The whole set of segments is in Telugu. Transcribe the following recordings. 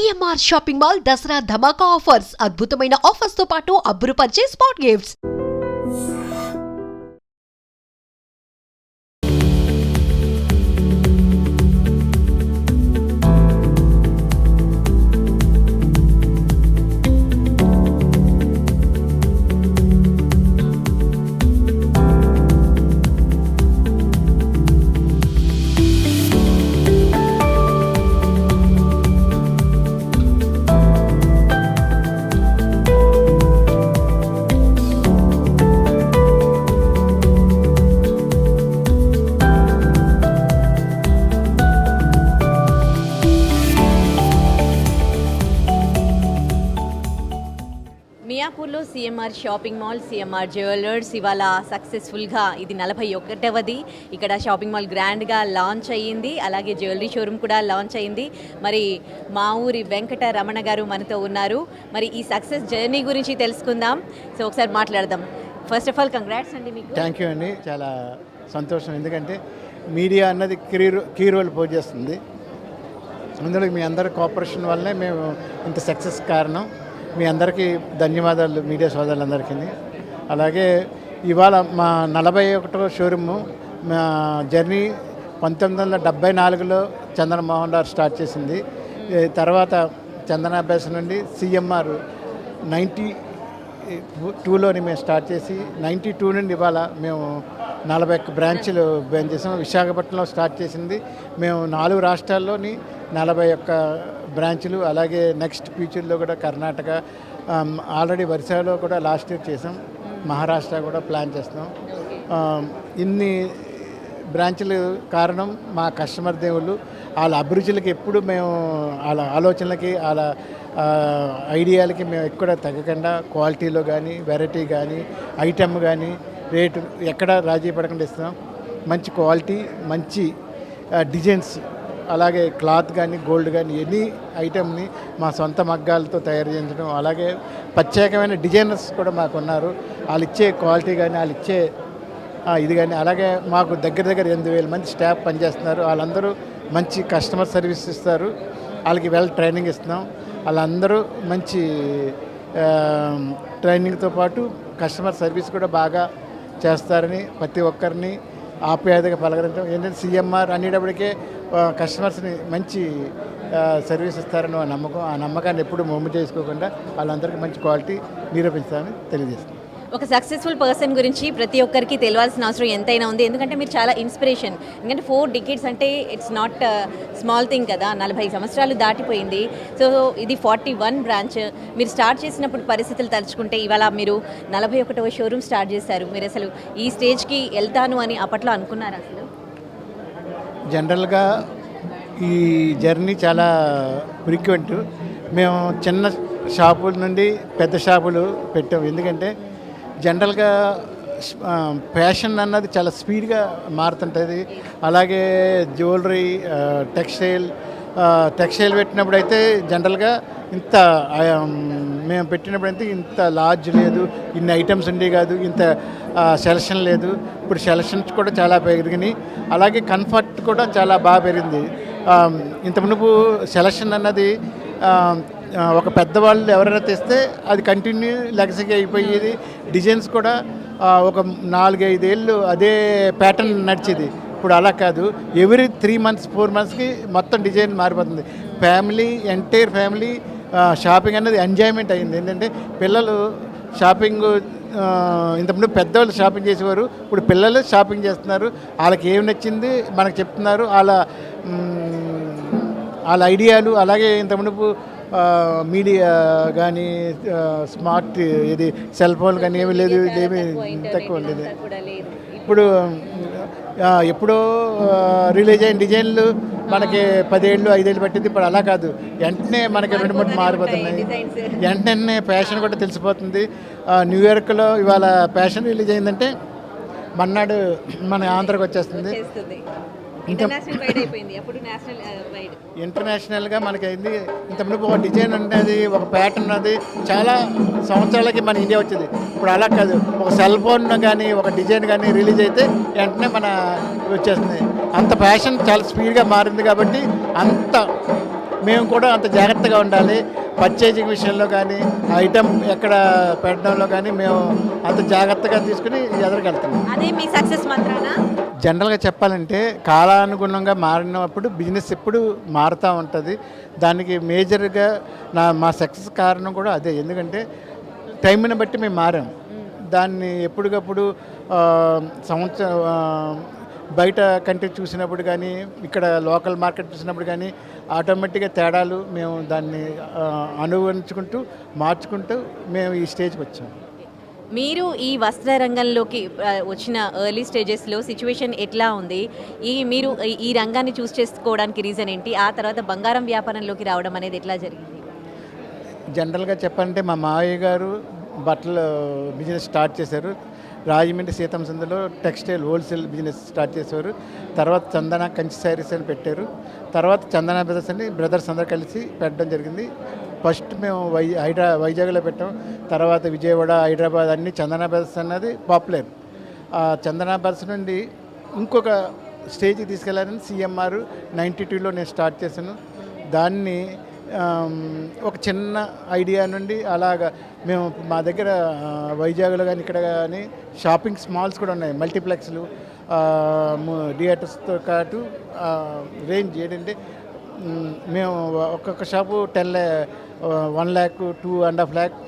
సిఎంఆర్ షాపింగ్ మాల్ దసరా ధమాకా ఆఫర్స్ అద్భుతమైన ఆఫర్స్ తో పాటు అబ్బురుపరిచే స్పాట్ గిఫ్ట్స్. మియాపూర్లో CMR shopping mall, CMR jewellers ఇవాళ సక్సెస్ఫుల్గా ఇది 41వది. ఇక్కడ షాపింగ్ మాల్ గ్రాండ్గా లాంచ్ అయ్యింది. అలాగే జ్యువెలరీ షోరూమ్ కూడా లాంచ్ అయ్యింది. మరి మా ఊరి వెంకట రమణ గారు మనతో ఉన్నారు. మరి ఈ సక్సెస్ జర్నీ గురించి తెలుసుకుందాం. సో ఒకసారి మాట్లాడదాం. ఫస్ట్ ఆఫ్ ఆల్ కంగ్రాట్స్ అండి మీకు. థ్యాంక్ యూ అండి. చాలా సంతోషం. ఎందుకంటే మీడియా అన్నది కీ రోల్ ప్లే చేస్తుంది. అందులో మీ అందరి కోఆపరేషన్ వల్లే మేము ఇంత సక్సెస్ కారణం. మీ అందరికీ ధన్యవాదాలు మీడియా సోదరులందరికీ. అలాగే ఇవాళ మా 41వ షోరూము మా జర్నీ 1974లో చంద్రమోహన్ గారు స్టార్ట్ చేసింది. తర్వాత చందనాభ్యాస నుండి సిఎంఆర్ 92లోని మేము స్టార్ట్ చేసి 92 నుండి ఇవాళ మేము 41 బ్రాంచ్లు బ్యాన్ చేసాం. విశాఖపట్నంలో స్టార్ట్ చేసింది. మేము 4 రాష్ట్రాల్లోని 41 బ్రాంచ్లు, అలాగే నెక్స్ట్ ఫ్యూచర్లో కూడా కర్ణాటక, ఆల్రెడీ ఒరిస్సాలో కూడా లాస్ట్ ఇయర్ చేసాం, మహారాష్ట్ర కూడా ప్లాన్ చేస్తున్నాం. ఇన్ని బ్రాంచ్లు కారణం మా కస్టమర్ దేవుళ్ళు. వాళ్ళ అభిరుచులకి ఎప్పుడు మేము వాళ్ళ ఆలోచనలకి వాళ్ళ ఐడియాలకి మేము ఎక్కడ తగ్గకుండా క్వాలిటీలో కానీ, వెరైటీ కానీ, ఐటమ్ కానీ, రేటు ఎక్కడ రాజీ పడకుండా ఇస్తున్నాం. మంచి క్వాలిటీ, మంచి డిజైన్స్, అలాగే క్లాత్ కానీ, గోల్డ్ కానీ, ఎనీ ఐటమ్ని మా సొంత మగ్గాలతో తయారు చేయించడం. అలాగే ప్రత్యేకమైన డిజైనర్స్ కూడా మాకు ఉన్నారు. వాళ్ళు ఇచ్చే క్వాలిటీ కానీ, వాళ్ళు ఇచ్చే ఇది కానీ, అలాగే మాకు దగ్గర 8,000 మంది స్టాఫ్ పనిచేస్తున్నారు. వాళ్ళందరూ మంచి కస్టమర్ సర్వీస్ ఇస్తారు. వాళ్ళకి ట్రైనింగ్ ఇస్తున్నాం. వాళ్ళందరూ మంచి ట్రైనింగ్తో పాటు కస్టమర్ సర్వీస్ కూడా బాగా చేస్తారని ప్రతి ఒక్కరిని ఆప్యాయతగా పలకరించడం. ఏంటంటే సిఎంఆర్ అనేటప్పటికే కస్టమర్స్ని మంచి సర్వీస్ ఇస్తారని నమ్మకం. ఆ నమ్మకాన్ని ఎప్పుడు మొమ్ము చేసుకోకుండా వాళ్ళందరికీ మంచి క్వాలిటీ నిరూపిస్తారని తెలియజేస్తాను. ఒక సక్సెస్ఫుల్ పర్సన్ గురించి ప్రతి ఒక్కరికి తెలియాల్సిన అవసరం ఎంతైనా ఉంది. ఎందుకంటే మీరు చాలా ఇన్స్పిరేషన్. ఎందుకంటే 4 decades అంటే ఇట్స్ నాట్ స్మాల్ థింగ్ కదా. 40 సంవత్సరాలు దాటిపోయింది. సో ఇది 41 బ్రాంచ్. మీరు స్టార్ట్ చేసినప్పుడు పరిస్థితులు తలుచుకుంటే ఇవాళ మీరు 41వ షోరూమ్ స్టార్ట్ చేశారు. మీరు అసలు ఈ స్టేజ్కి వెళ్తాను అని అప్పట్లో అనుకున్నారు? అసలు జనరల్గా ఈ జర్నీ చాలా ఫ్రీక్వెంట్. మేము చిన్న షాపుల నుండి పెద్ద షాపులు పెట్టాము. ఎందుకంటే జనరల్గా ఫ్యాషన్ అన్నది చాలా స్పీడ్గా మారుతుంటుంది. అలాగే జ్యువెలరీ, టెక్స్టైల్ పెట్టినప్పుడు అయితే జనరల్గా ఇంత మేము పెట్టినప్పుడు ఇంత లార్జ్ లేదు, ఇన్ని ఐటమ్స్ ఉండే కాదు, ఇంత సెలక్షన్ లేదు. ఇప్పుడు సెలక్షన్స్ కూడా చాలా పెరిగినాయి. అలాగే కంఫర్ట్ కూడా చాలా బాగా పెరిగింది. ఇంత మునుపు సెలక్షన్ అన్నది ఒక పెద్దవాళ్ళు ఎవరైనా తెస్తే అది కంటిన్యూ లెగసీగా అయిపోయేది. డిజైన్స్ కూడా ఒక 4-5 ఏళ్ళు అదే ప్యాటర్న్ నడిచేది. ఇప్పుడు అలా కాదు. ఎవ్రీ 3 months 4 monthsకి మొత్తం డిజైన్ మారిపోతుంది. ఎంటైర్ ఫ్యామిలీ షాపింగ్ అనేది ఎంజాయ్మెంట్ అయింది. ఏంటంటే పిల్లలు షాపింగ్ ఇంతకుముందు పెద్దవాళ్ళు షాపింగ్ చేసేవారు, ఇప్పుడు పిల్లలు షాపింగ్ చేస్తున్నారు. వాళ్ళకి ఏమి నచ్చింది మనకు చెప్తున్నారు. వాళ్ళ ఐడియాలు, అలాగే ఇంతకుముందు మీడియా కానీ, స్మార్ట్ ఇది సెల్ ఫోన్ కానీ ఏమీ లేదు, ఇదేమీ తక్కువ లేదు. ఇప్పుడు ఎప్పుడో రిలీజ్ అయిన డిజైన్లు మనకి 10 ఏళ్ళు 5 ఏళ్ళు పట్టింది. ఇప్పుడు అలా కాదు. వెంటనే మనకి 2-3 మారిపోతున్నాయి. వెంటనే ఫ్యాషన్ కూడా తెలిసిపోతుంది. న్యూయార్క్లో ఇవాళ ఫ్యాషన్ రిలీజ్ అయిందంటే మన్నాడు మన ఆంధ్రాకి వచ్చేస్తుంది. ఇంటర్నేషనల్గా మనకి అయింది. ఇంతకుముందు ఒక డిజైన్ అనేది, ఒక ప్యాటర్న్ అది చాలా సంవత్సరాలకి మన ఇండియా వచ్చేది. ఇప్పుడు అలా కాదు. ఒక సెల్ ఫోన్ కానీ, ఒక డిజైన్ కానీ రిలీజ్ అయితే వెంటనే మన వచ్చేస్తుంది. అంత ఫ్యాషన్ చాలా స్పీడ్గా మారింది కాబట్టి అంత మేము కూడా అంత జాగ్రత్తగా ఉండాలి. పర్చేజింగ్ విషయంలో కానీ ఐటమ్ ఎక్కడ పెట్టడంలో కానీ మేము అంత జాగ్రత్తగా తీసుకుని ఎదురుకెళ్తున్నాం. అదే మీ సక్సెస్ మంత్రానా? జనరల్గా చెప్పాలంటే కాలానుగుణంగా మారినప్పుడు బిజినెస్ ఎప్పుడు మారుతూ ఉంటుంది. దానికి మేజర్గా మా సక్సెస్ కారణం కూడా అదే. ఎందుకంటే టైంని బట్టి మేము మారాం. దాన్ని ఎప్పటికప్పుడు సంవత్సరం బయట కంట్రీ చూసినప్పుడు కానీ ఇక్కడ లోకల్ మార్కెట్ చూసినప్పుడు కానీ ఆటోమేటిక్గా తేడాలు మేము దాన్ని అనుభవించుకుంటూ మార్చుకుంటూ మేము ఈ స్టేజ్కి వచ్చాము. మీరు ఈ వస్త్ర రంగంలోకి వచ్చిన ఎర్లీ స్టేజెస్లో సిచ్యువేషన్ ఎట్లా ఉంది? మీరు ఈ రంగాన్ని చూస్ చేసుకోవడానికి రీజన్ ఏంటి? ఆ తర్వాత బంగారం వ్యాపారంలోకి రావడం అనేది ఎట్లా జరిగింది? జనరల్గా చెప్పాలంటే మా మావయ్య గారు బట్టల బిజినెస్ స్టార్ట్ చేశారు. రాజమండ్రి సీతం సందులో టెక్స్టైల్ హోల్సేల్ బిజినెస్ స్టార్ట్ చేశారు. తర్వాత చందన కంచి శారీస్ అని పెట్టారు. తర్వాత చందన బ్రదర్స్ అని బ్రదర్స్ అందరు కలిసి పెట్టడం జరిగింది. ఫస్ట్ మేము వైజాగ్లో పెట్టాం. తర్వాత విజయవాడ, హైదరాబాద్ అన్ని చందన బ్రదర్స్ అన్నది పాపులర్. ఆ చందన బ్రదర్స్ నుండి ఇంకొక స్టేజ్కి తీసుకెళ్ళాలని సిఎంఆర్ 92లో నేను స్టార్ట్ చేశాను. దాన్ని ఒక చిన్న ఐడియా నుండి అలాగా మేము మా దగ్గర వైజాగ్లో కానీ ఇక్కడ కానీ షాపింగ్ మాల్స్ కూడా ఉన్నాయి, మల్టీప్లెక్స్లు, థియేటర్స్తో పాటు రేంజ్ ఏంటంటే మేము ఒక్కొక్క shop 1 lakh, 2.5 lakhs,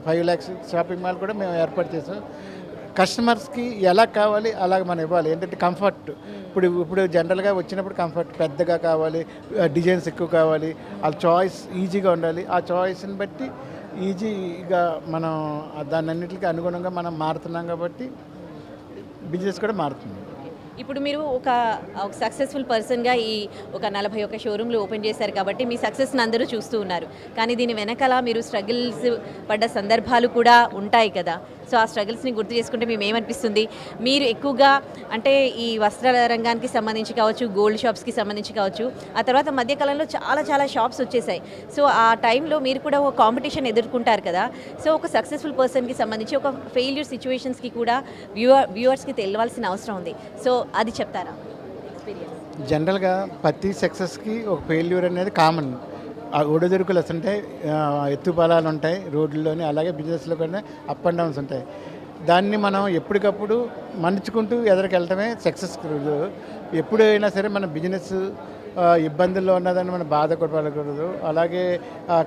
5 lakhs shopping mall కూడా మేము ఏర్పాటు చేసాం. కస్టమర్స్కి ఎలా కావాలి అలాగ మనం ఇవ్వాలి. ఏంటంటే కంఫర్ట్, ఇప్పుడు జనరల్గా వచ్చినప్పుడు కంఫర్ట్ పెద్దగా కావాలి, డిజైన్స్ ఎక్కువ కావాలి, ఆ చాయిస్ ఈజీగా ఉండాలి. ఆ చాయిస్ని బట్టి ఈజీగా మనం దాని అన్నింటికి అనుగుణంగా మనం మారుతున్నాం కాబట్టి బిజినెస్ కూడా మారుతుంది. ఇప్పుడు మీరు ఒక సక్సెస్ఫుల్ పర్సన్గా ఒక 41 షోరూమ్లు ఓపెన్ చేశారు కాబట్టి మీ సక్సెస్ని అందరూ చూస్తూ ఉన్నారు. కానీ దీని వెనకాల మీరు స్ట్రగుల్స్ పడ్డ సందర్భాలు కూడా ఉంటాయి కదా. సో ఆ స్ట్రగుల్స్ని గుర్తు చేసుకుంటే మేము ఏమనిపిస్తుంది? మీరు ఎక్కువగా అంటే ఈ వస్త్ర రంగానికి సంబంధించి కావచ్చు, గోల్డ్ షాప్స్కి సంబంధించి కావచ్చు, ఆ తర్వాత మధ్యకాలంలో చాలా షాప్స్ వచ్చేసాయి. సో ఆ టైంలో మీరు కూడా ఒక కాంపిటీషన్ ఎదుర్కొంటారు కదా. సో ఒక సక్సెస్ఫుల్ పర్సన్కి సంబంధించి ఒక ఫెయిల్యూర్ సిచ్యువేషన్స్కి కూడా వ్యూవర్స్కి తెలియాల్సిన అవసరం ఉంది. సో అది చెప్తారా ఎక్స్పీరియన్స్? జనరల్గా ప్రతి సక్సెస్కి ఒక ఫెయిల్యూర్ అనేది కామన్. ఒడిదుడుకులు వస్తుంటాయి, ఎత్తుపలాలు ఉంటాయి రోడ్లలోని, అలాగే బిజినెస్లో కూడా అప్ అండ్ డౌన్స్ ఉంటాయి. దాన్ని మనం ఎప్పటికప్పుడు మన్నించుకుంటూ ఎదురుకెళ్ళటమే సక్సెస్. ఎప్పుడైనా సరే మన బిజినెస్ ఇబ్బందుల్లో ఉన్నదని మనం బాధపడకూడదు. అలాగే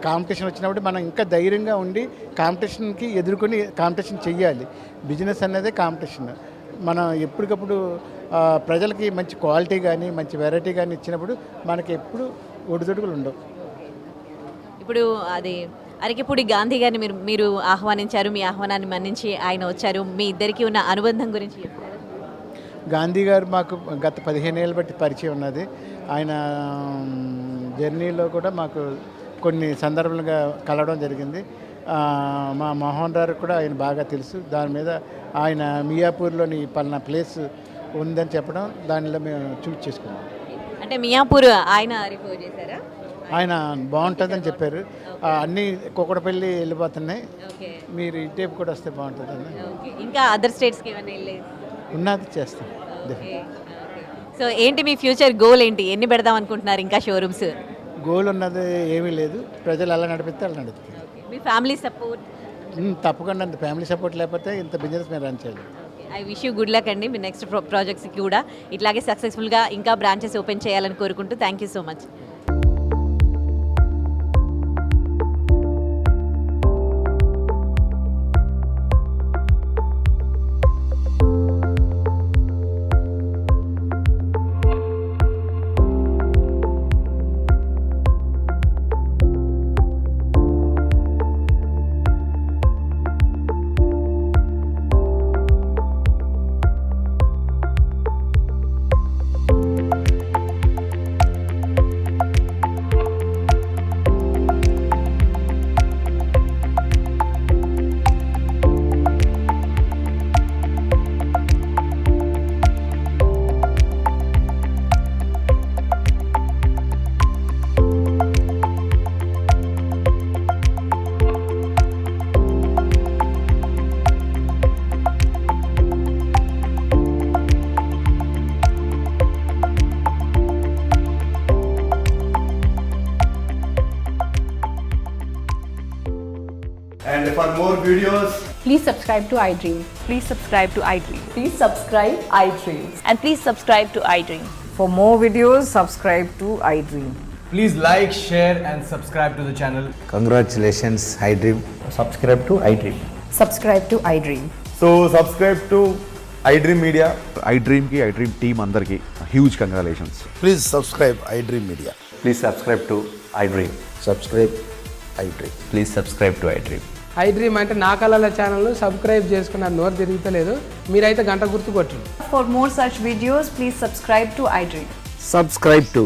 కాంపిటీషన్ వచ్చినప్పుడు మనం ఇంకా ధైర్యంగా ఉండి కాంపిటీషన్కి ఎదుర్కొని కాంపిటీషన్ చెయ్యాలి. బిజినెస్ అనేది కాంపిటీషన్. మనం ఎప్పటికప్పుడు ప్రజలకి మంచి క్వాలిటీ కానీ మంచి వెరైటీ కానీ ఇచ్చినప్పుడు మనకి ఎప్పుడు ఒడిదుడుకులు ఉండవు. ఇప్పుడు అది అరకిపూడి గాంధీ గారిని మీరు ఆహ్వానించారు. మీ ఆహ్వానాన్ని మన్నించి ఆయన వచ్చారు. మీ ఇద్దరికి ఉన్న అనుబంధం గురించి చెప్తారా? గాంధీ గారు మాకు గత 15 ఏళ్ళ బట్టి పరిచయం ఉన్నది. ఆయన జర్నీలో కూడా మాకు కొన్ని సందర్భాలుగా కలవడం జరిగింది. మా మోహన్ గారు కూడా ఆయన బాగా తెలుసు. దాని మీద ఆయన మియాపూర్లోని పలానా ప్లేస్ ఉందని చెప్పడం, దానిలో మేము చూస్ చేసుకున్నాం. అంటే మియాపూర్ ఆయన రిఫర్ చేశారా? ఆయన బాగుంటుందని చెప్పారు. అన్నీ కుక్కడపల్లి వెళ్ళిపోతున్నాయి, మీరు ఈ టైప్ కూడా వస్తే బాగుంటుందని. ఇంకా అదర్ స్టేట్స్కి ఏమైనా వెళ్ళలేదు? ఉన్నది చేస్తాం. సో ఏంటి మీ ఫ్యూచర్ గోల్ ఏంటి? ఎన్ని పెడదాం అనుకుంటున్నారు ఇంకా షోరూమ్స్? గోల్ ఉన్నది ఏమీ లేదు, ప్రజలు ఎలా నడిపిస్తే అలా నడుపుతారు. మీ ఫ్యామిలీ సపోర్ట్? తప్పకుండా ఫ్యామిలీ సపోర్ట్ లేకపోతే ఇంత బిజినెస్ మేము రన్ చేయాలి. I wish you good luck అండి. మీ నెక్స్ట్ ప్రాజెక్ట్స్కి కూడా ఇట్లాగే సక్సెస్ఫుల్గా ఇంకా బ్రాంచెస్ ఓపెన్ చేయాలని కోరుకుంటూ thank you so much. And for more videos, Please subscribe to iDream. Please subscribe to iDream. Please subscribe iDream. And please subscribe to iDream. For more videos, subscribe to iDream. please like, share, and subscribe to the channel. Congratulations, iDream. Subscribe to iDream. Subscribe to iDream. So subscribe to iDream Media. iDream ki iDream team అందరికి huge congratulations. Please subscribe iDream Media. Please subscribe to iDream. Subscribe iDream. Please subscribe to iDream. iDream అంటే నా కళల ఛానల్ సబ్స్క్రైబ్ చేసుకున్న నోరు తిరుగుతలేదు, మీరైతే గంట గుర్తు కొట్టండి. For more such videos, please subscribe to iDream. Subscribe to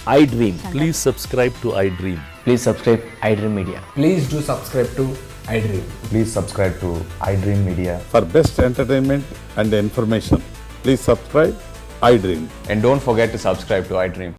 iDream. Please subscribe to iDream. Please subscribe iDream Media. Please do subscribe to iDream. Please subscribe to iDream Media. For best entertainment and information, please subscribe iDream. And don't forget to subscribe to iDream.